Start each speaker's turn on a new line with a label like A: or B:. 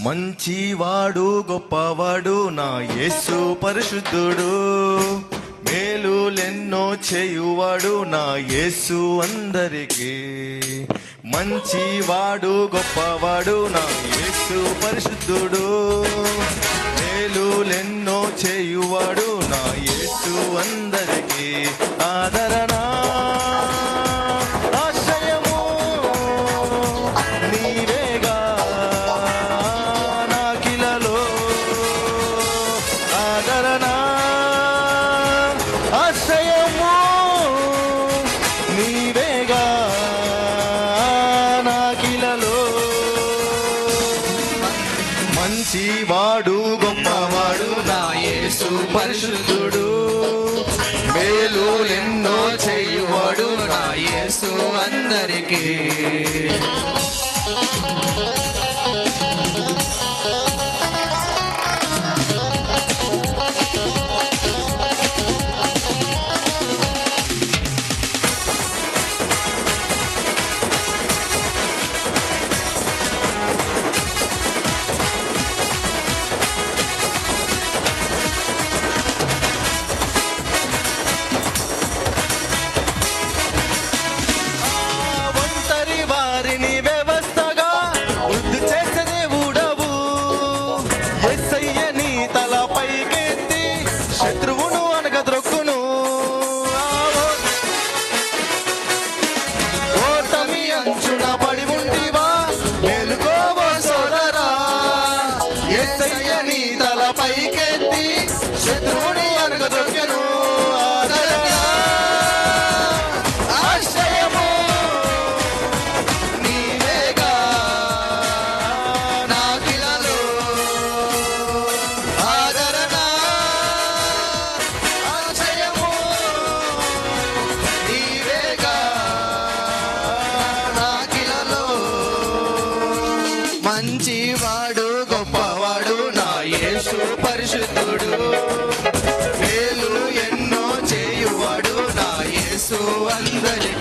A: మంచివాడు గొప్పవాడు నా యేసు పరిశుద్ధుడు, మేలులెన్నో చేయువాడు నా యేసు అందరికీ. మంచివాడు గొప్పవాడు నా యేసు పరిశుద్ధుడు, మేలులెన్నో చేయువాడు నా యేసు అందరికీ. ఆదరణ ఆశ్రయము నీవేగా నాకిలలో. మంచివాడు గొప్పవాడు నా యేసు పరిశుద్ధుడు, మేలులెన్నో చేయువాడు నా యేసు అందరికీ. శత్రువును అనగద్రొక్కును, ఓటమి అంచున పడి ఉంటివా మేలుకోవో సోదరా. యేసయ్య నీ తల పైకెత్తి శత్రువుని అనగద్రొక్కెను. ఆశ్రయము నీవేగా నాకిలలో. మంచివాడు గొప్పవాడు నా యేసు పరిశుద్ధుడు, మేలు ఎన్నో చేయువాడు నా యేసు అందరికీ.